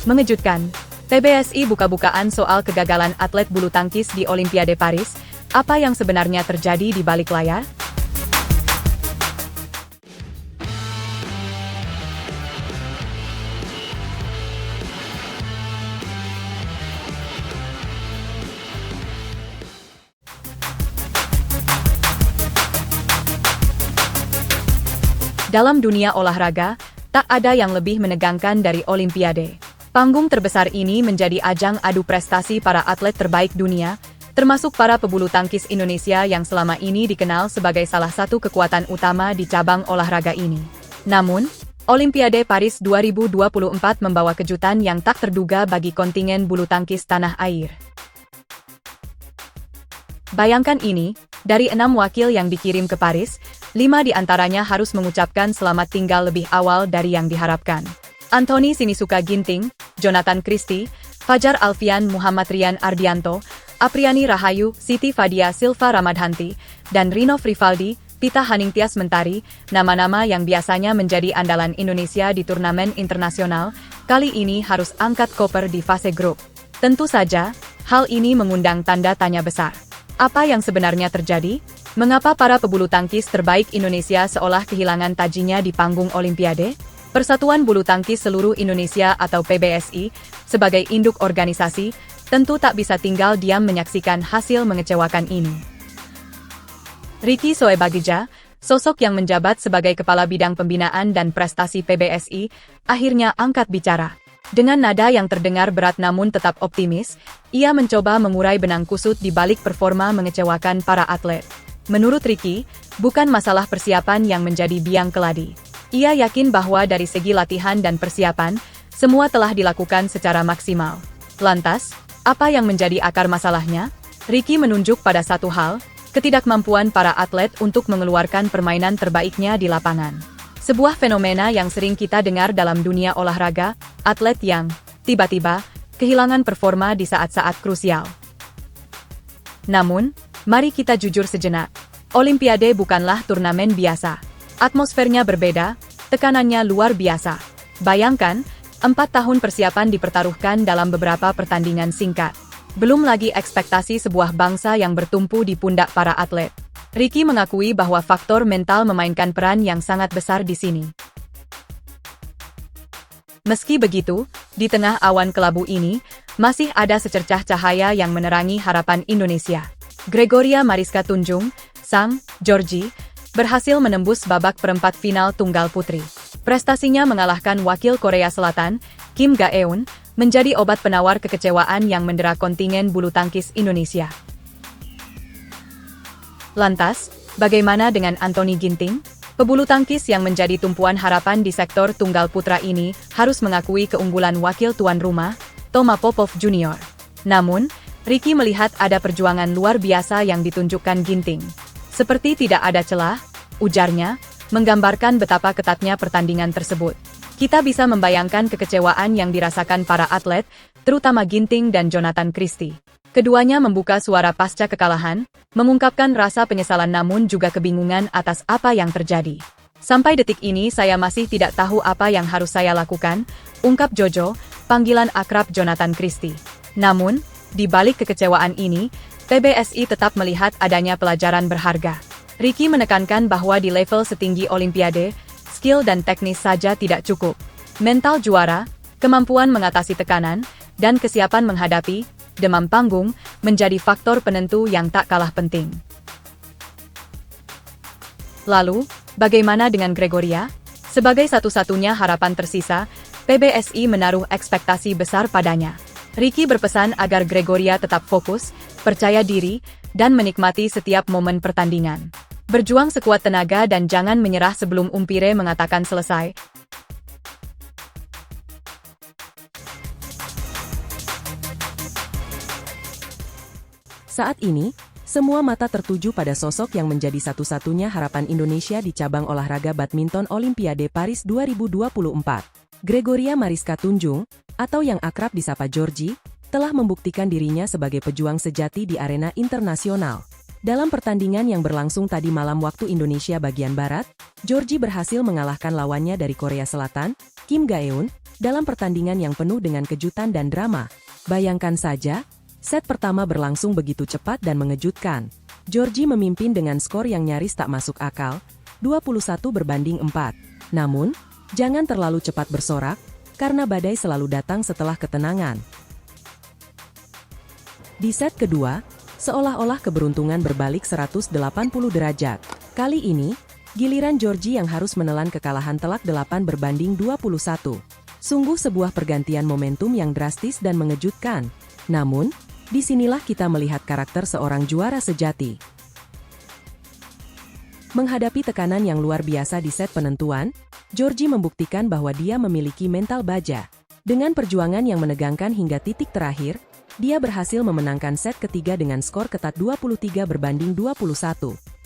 Mengejutkan, PBSI buka-bukaan soal kegagalan atlet bulu tangkis di Olimpiade Paris. Apa yang sebenarnya terjadi di balik layar? Dalam dunia olahraga, tak ada yang lebih menegangkan dari Olimpiade. Panggung terbesar ini menjadi ajang adu prestasi para atlet terbaik dunia, termasuk para pebulu tangkis Indonesia yang selama ini dikenal sebagai salah satu kekuatan utama di cabang olahraga ini. Namun, Olimpiade Paris 2024 membawa kejutan yang tak terduga bagi kontingen bulu tangkis tanah air. Bayangkan ini, dari 6 wakil yang dikirim ke Paris, 5 diantaranya harus mengucapkan selamat tinggal lebih awal dari yang diharapkan. Anthony Sinisuka Ginting, Jonathan Christie, Fajar Alfian Muhammad Rian Ardianto, Apriani Rahayu, Siti Fadia Silva Ramadhanti, dan Rinov Rivaldi, Pita Haningtyas Mentari, nama-nama yang biasanya menjadi andalan Indonesia di turnamen internasional, kali ini harus angkat koper di fase grup. Tentu saja, hal ini mengundang tanda tanya besar. Apa yang sebenarnya terjadi? Mengapa para pebulu tangkis terbaik Indonesia seolah kehilangan tajinya di panggung Olimpiade? Persatuan Bulu Tangkis Seluruh Indonesia atau PBSI, sebagai induk organisasi, tentu tak bisa tinggal diam menyaksikan hasil mengecewakan ini. Ricky Soebagija, sosok yang menjabat sebagai Kepala Bidang Pembinaan dan Prestasi PBSI, akhirnya angkat bicara. Dengan nada yang terdengar berat namun tetap optimis, ia mencoba mengurai benang kusut di balik performa mengecewakan para atlet. Menurut Ricky, bukan masalah persiapan yang menjadi biang keladi. Ia yakin bahwa dari segi latihan dan persiapan, semua telah dilakukan secara maksimal. Lantas, apa yang menjadi akar masalahnya? Ricky menunjuk pada satu hal, ketidakmampuan para atlet untuk mengeluarkan permainan terbaiknya di lapangan. Sebuah fenomena yang sering kita dengar dalam dunia olahraga, atlet yang tiba-tiba kehilangan performa di saat-saat krusial. Namun, mari kita jujur sejenak. Olimpiade bukanlah turnamen biasa. Atmosfernya berbeda, tekanannya luar biasa. Bayangkan, 4 tahun persiapan dipertaruhkan dalam beberapa pertandingan singkat. Belum lagi ekspektasi sebuah bangsa yang bertumpu di pundak para atlet. Ricky mengakui bahwa faktor mental memainkan peran yang sangat besar di sini. Meski begitu, di tengah awan kelabu ini, masih ada secercah cahaya yang menerangi harapan Indonesia. Gregoria Mariska Tunjung, sang Georgie, berhasil menembus babak perempat final tunggal putri. Prestasinya mengalahkan wakil Korea Selatan, Kim Ga-eun, menjadi obat penawar kekecewaan yang mendera kontingen bulu tangkis Indonesia. Lantas, bagaimana dengan Anthony Ginting? Pebulu tangkis yang menjadi tumpuan harapan di sektor tunggal putra ini harus mengakui keunggulan wakil tuan rumah, Toma Popov Jr. Namun, Ricky melihat ada perjuangan luar biasa yang ditunjukkan Ginting. Seperti tidak ada celah, ujarnya, menggambarkan betapa ketatnya pertandingan tersebut. Kita bisa membayangkan kekecewaan yang dirasakan para atlet, terutama Ginting dan Jonathan Christie. Keduanya membuka suara pasca kekalahan, mengungkapkan rasa penyesalan namun juga kebingungan atas apa yang terjadi. Sampai detik ini saya masih tidak tahu apa yang harus saya lakukan, ungkap Jojo, panggilan akrab Jonathan Christie. Namun, di balik kekecewaan ini, PBSI tetap melihat adanya pelajaran berharga. Ricky menekankan bahwa di level setinggi Olimpiade, skill dan teknis saja tidak cukup. Mental juara, kemampuan mengatasi tekanan, dan kesiapan menghadapi demam panggung menjadi faktor penentu yang tak kalah penting. Lalu, bagaimana dengan Gregoria? Sebagai satu-satunya harapan tersisa, PBSI menaruh ekspektasi besar padanya. Ricky berpesan agar Gregoria tetap fokus, percaya diri, dan menikmati setiap momen pertandingan. Berjuang sekuat tenaga dan jangan menyerah sebelum umpire mengatakan selesai. Saat ini, semua mata tertuju pada sosok yang menjadi satu-satunya harapan Indonesia di cabang olahraga badminton Olimpiade Paris 2024. Gregoria Mariska Tunjung, atau yang akrab disapa Georgie, telah membuktikan dirinya sebagai pejuang sejati di arena internasional. Dalam pertandingan yang berlangsung tadi malam waktu Indonesia bagian Barat, Georgie berhasil mengalahkan lawannya dari Korea Selatan, Kim Ga-eun, dalam pertandingan yang penuh dengan kejutan dan drama. Bayangkan saja, set pertama berlangsung begitu cepat dan mengejutkan. Georgie memimpin dengan skor yang nyaris tak masuk akal, 21-4. Namun, jangan terlalu cepat bersorak, karena badai selalu datang setelah ketenangan. Di set kedua, seolah-olah keberuntungan berbalik 180 derajat. Kali ini, giliran Georgie yang harus menelan kekalahan telak 8-21. Sungguh sebuah pergantian momentum yang drastis dan mengejutkan. Namun, disinilah kita melihat karakter seorang juara sejati. Menghadapi tekanan yang luar biasa di set penentuan, Georgie membuktikan bahwa dia memiliki mental baja. Dengan perjuangan yang menegangkan hingga titik terakhir, dia berhasil memenangkan set ketiga dengan skor ketat 23-21.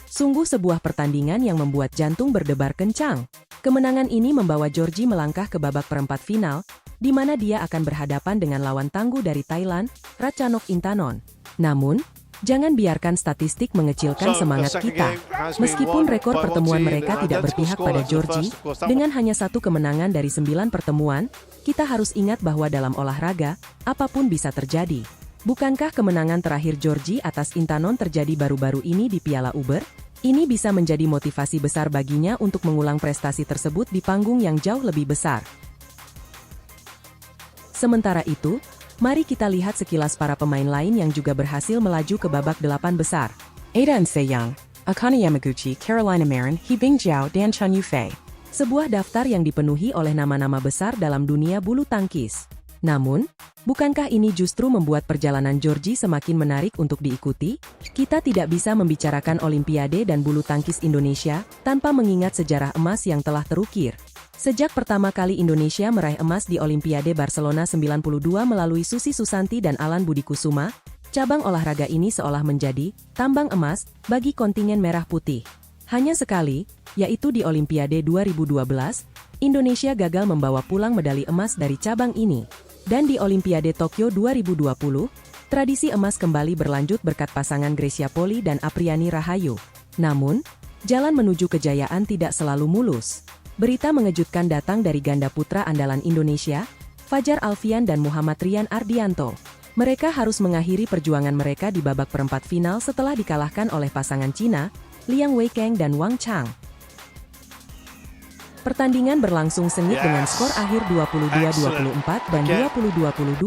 Sungguh sebuah pertandingan yang membuat jantung berdebar kencang. Kemenangan ini membawa Georgie melangkah ke babak perempat final, di mana dia akan berhadapan dengan lawan tangguh dari Thailand, Ratchanok Intanon. Namun, jangan biarkan statistik mengecilkan semangat kita. Meskipun rekor pertemuan mereka tidak berpihak pada Georgie, dengan hanya 1 kemenangan dari 9 pertemuan, kita harus ingat bahwa dalam olahraga, apapun bisa terjadi. Bukankah kemenangan terakhir Georgie atas Intanon terjadi baru-baru ini di Piala Uber? Ini bisa menjadi motivasi besar baginya untuk mengulang prestasi tersebut di panggung yang jauh lebih besar. Sementara itu, mari kita lihat sekilas para pemain lain yang juga berhasil melaju ke babak 8 besar. Ada Nseyang, Akane Yamaguchi, Carolina Marin, Hibing Jiao, dan Chun Yufei. Sebuah daftar yang dipenuhi oleh nama-nama besar dalam dunia bulu tangkis. Namun, bukankah ini justru membuat perjalanan Georgie semakin menarik untuk diikuti? Kita tidak bisa membicarakan Olimpiade dan bulu tangkis Indonesia tanpa mengingat sejarah emas yang telah terukir. Sejak pertama kali Indonesia meraih emas di Olimpiade Barcelona 92 melalui Susi Susanti dan Alan Budi Kusuma, cabang olahraga ini seolah menjadi tambang emas bagi kontingen merah putih. Hanya sekali, yaitu di Olimpiade 2012, Indonesia gagal membawa pulang medali emas dari cabang ini. Dan di Olimpiade Tokyo 2020, tradisi emas kembali berlanjut berkat pasangan Grecia Poli dan Apriani Rahayu. Namun, jalan menuju kejayaan tidak selalu mulus. Berita mengejutkan datang dari ganda putra andalan Indonesia, Fajar Alfian dan Muhammad Rian Ardianto. Mereka harus mengakhiri perjuangan mereka di babak perempat final setelah dikalahkan oleh pasangan Cina, Liang Weikeng dan Wang Chang. Pertandingan berlangsung sengit dengan skor akhir 22-24 dan 20-22.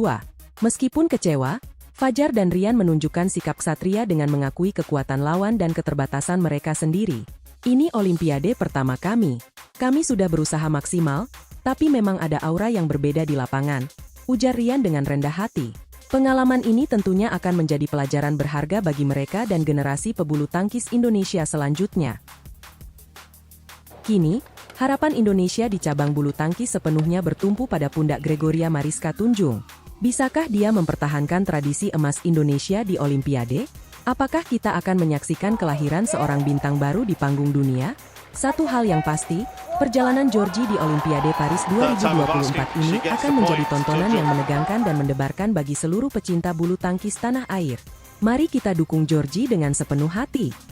Meskipun kecewa, Fajar dan Rian menunjukkan sikap ksatria dengan mengakui kekuatan lawan dan keterbatasan mereka sendiri. Ini Olimpiade pertama kami. Kami sudah berusaha maksimal, tapi memang ada aura yang berbeda di lapangan, ujar Rian dengan rendah hati. Pengalaman ini tentunya akan menjadi pelajaran berharga bagi mereka dan generasi pebulu tangkis Indonesia selanjutnya. Kini, harapan Indonesia di cabang bulu tangkis sepenuhnya bertumpu pada pundak Gregoria Mariska Tunjung. Bisakah dia mempertahankan tradisi emas Indonesia di Olimpiade? Apakah kita akan menyaksikan kelahiran seorang bintang baru di panggung dunia? Satu hal yang pasti, perjalanan Georgie di Olimpiade Paris 2024 ini akan menjadi tontonan yang menegangkan dan mendebarkan bagi seluruh pecinta bulu tangkis tanah air. Mari kita dukung Georgie dengan sepenuh hati.